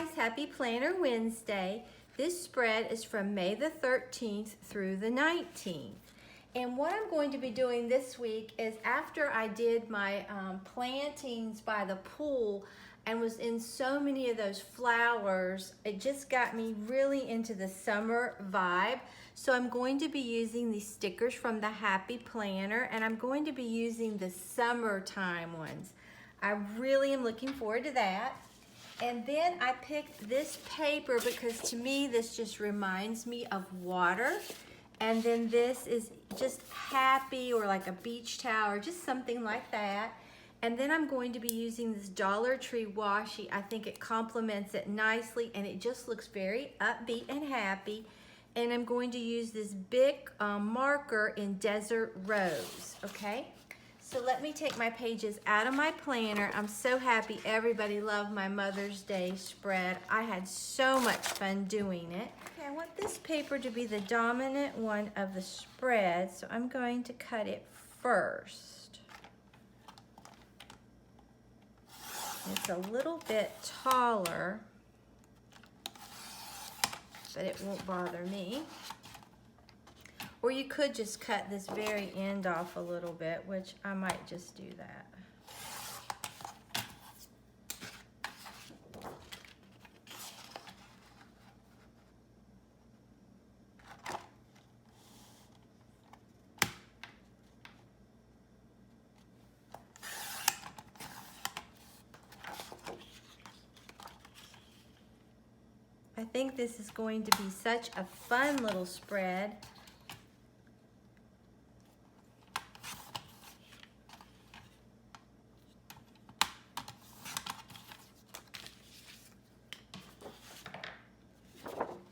guys, happy Planner Wednesday. This spread is from May the 13th through the 19th. And what I'm going to be doing this week is after I did my plantings by the pool and was in so many of those flowers, it just got me really into the summer vibe. So I'm going to be using these stickers from the Happy Planner, and I'm going to be using the summertime ones. I really am looking forward to that. And then I picked this paper because to me this just reminds me of water. And then this is just happy, or like a beach towel or just something like that. And then I'm going to be using this Dollar Tree washi. I think it complements it nicely and it just looks very upbeat and happy. And I'm going to use this big marker in Desert Rose, okay? So let me take my pages out of my planner. I'm so happy everybody loved my Mother's Day spread. I had so much fun doing it. Okay, I want this paper to be the dominant one of the spread, so I'm going to cut it first. It's a little bit taller, but it won't bother me. Or you could just cut this very end off a little bit, which I might just do that. I think this is going to be such a fun little spread.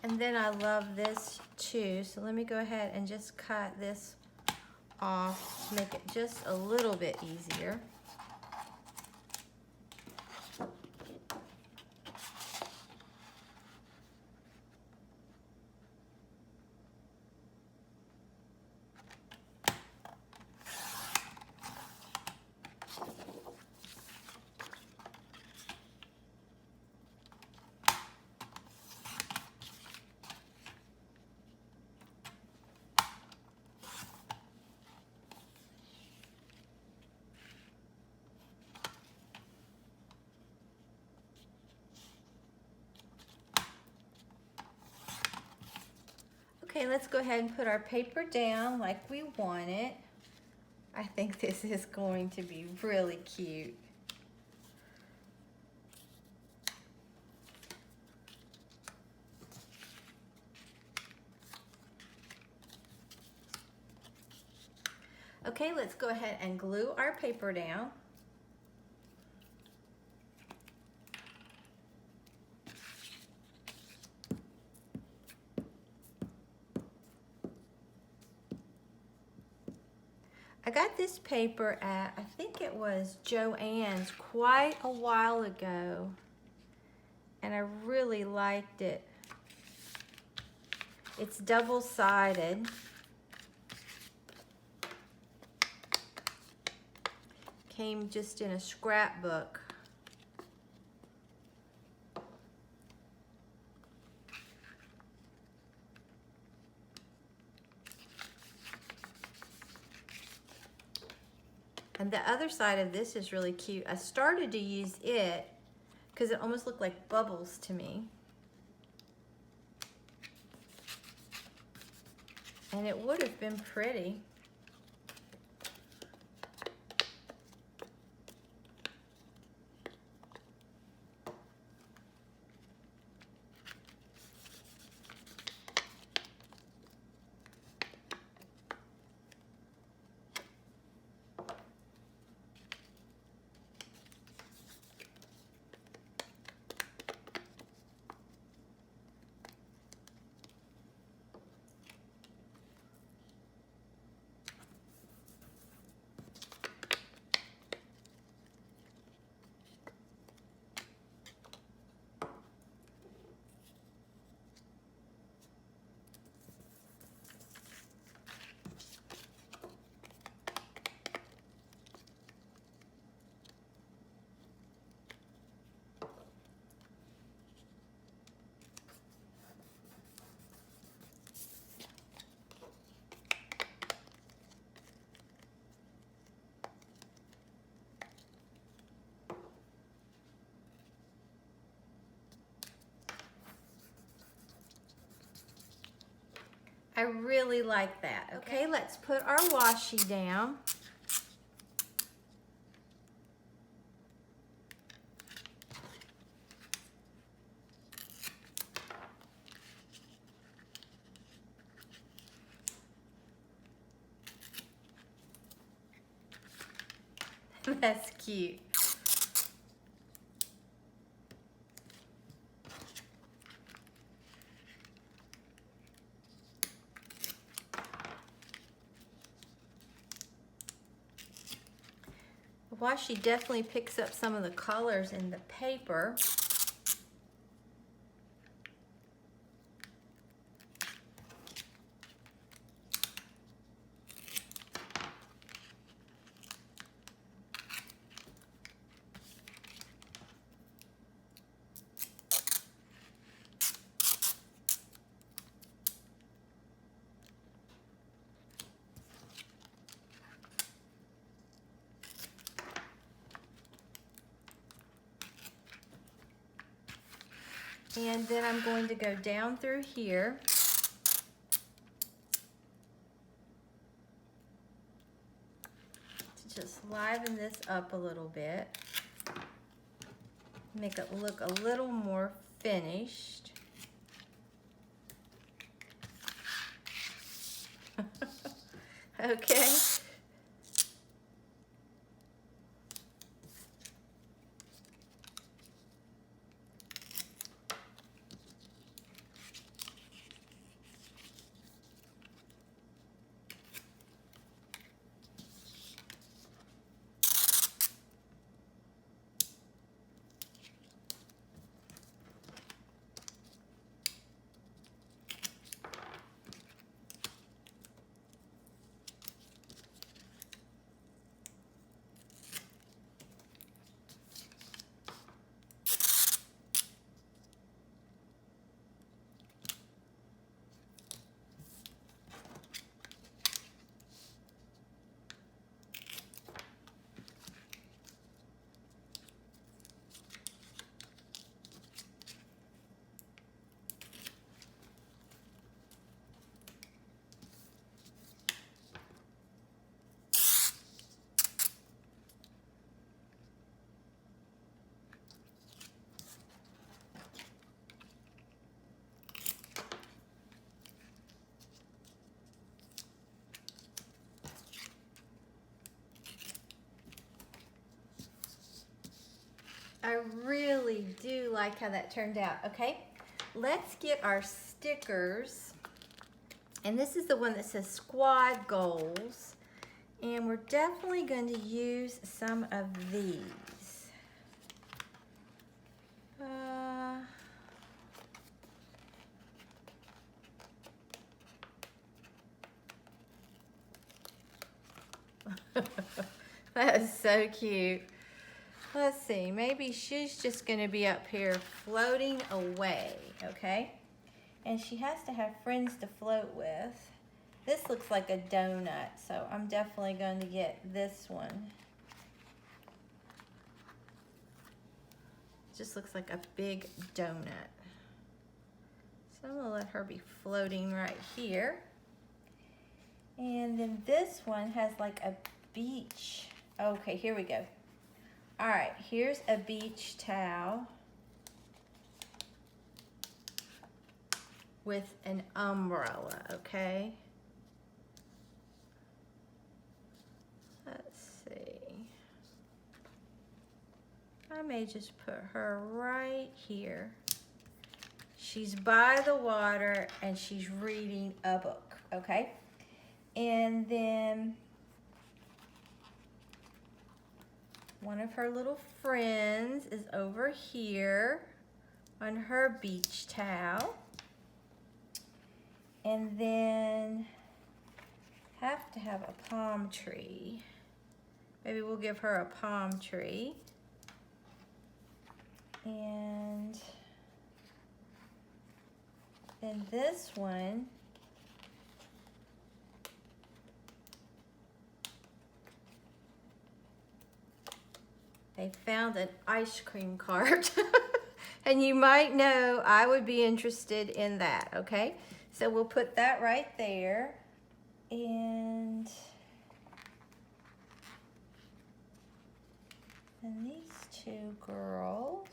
And then I love this too, so let me go ahead and just cut this off to make it just a little bit easier. Okay, let's go ahead and put our paper down like we want it. I think this is going to be really cute. Okay, let's go ahead and glue our paper down. I got this paper at, I think it was Joann's quite a while ago, and I really liked it. It's double-sided. Came just in a scrapbook. And the other side of this is really cute. I started to use it because it almost looked like bubbles to me. And it would have been pretty. really like that. Okay, let's put our washi down. That's cute. The washi definitely picks up some of the colors in the paper. And then I'm going to go down through here. To just liven this up a little bit. Make it look a little more finished. Okay. I really do like how that turned out. Okay, let's get our stickers. And this is the one that says squad goals. And we're definitely going to use some of these. That is so cute. Let's see, maybe she's just gonna be up here floating away, okay? And she has to have friends to float with. This looks like a donut, so I'm definitely going to get this one. Just looks like a big donut. So I'm gonna let her be floating right here. And then this one has like a beach. Okay, here we go. All right, here's a beach towel with an umbrella, okay? Let's see. I may just put her right here. She's by the water and she's reading a book, okay? And then one of her little friends is over here on her beach towel. And then have to have a palm tree. Maybe we'll give her a palm tree. And then this one, they found an ice cream cart. And you might know I would be interested in that, okay? So we'll put that right there. And these two girls,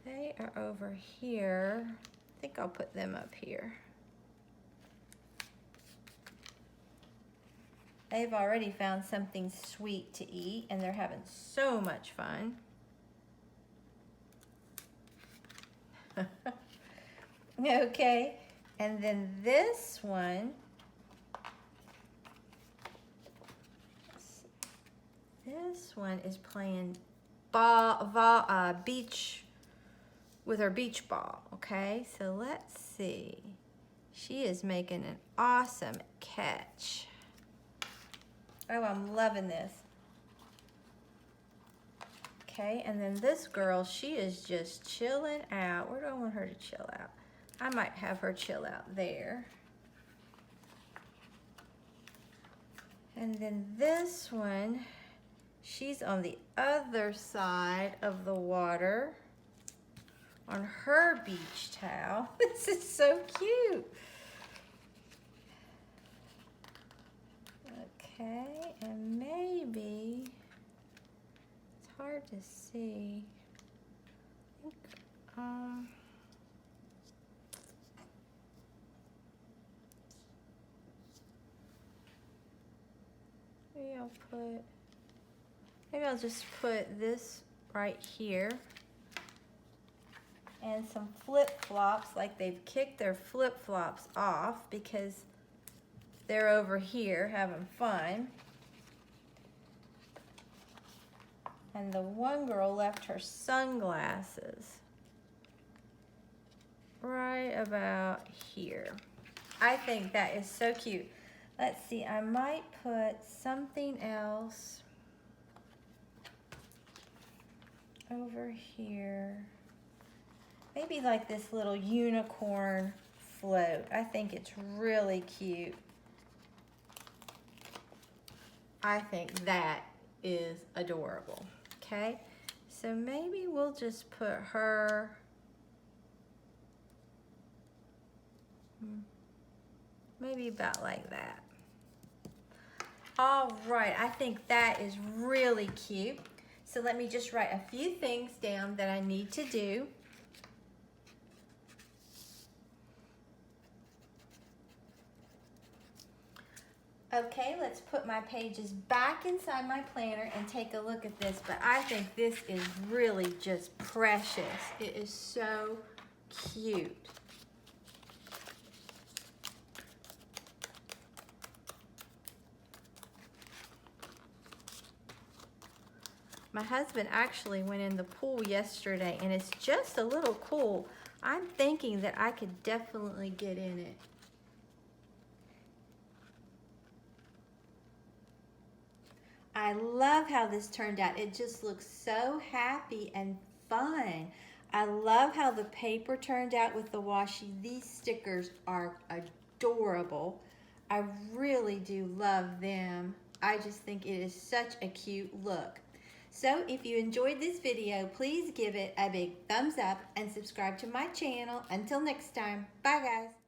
they are over here. I think I'll put them up here. They've already found something sweet to eat and they're having so much fun. Okay, and then this one, is playing beach with her beach ball. Okay, so let's see. She is making an awesome catch. Oh, I'm loving this. Okay, and then this girl, she is just chilling out. Where do I want her to chill out? I might have her chill out there. And then this one, she's on the other side of the water on her beach towel. This is so cute. Okay, and maybe, it's hard to see. I think, maybe I'll just put this right here and some flip-flops, like they've kicked their flip-flops off because they're over here having fun. And the one girl left her sunglasses right about here. I think that is so cute. Let's see, I might put something else over here. Maybe like this little unicorn float. I think it's really cute. I think that is adorable. Okay, so maybe we'll just put her maybe about like that. All right, I think that is really cute. So let me just write a few things down that I need to do. Okay, let's put my pages back inside my planner and take a look at this, but I think this is really just precious. It is so cute. My husband actually went in the pool yesterday and it's just a little cool. I'm thinking that I could definitely get in it. I love how this turned out. It just looks so happy and fun. I love how the paper turned out with the washi. These stickers are adorable. I really do love them. I just think it is such a cute look. So if you enjoyed this video, please give it a big thumbs up and subscribe to my channel. Until next time, bye guys.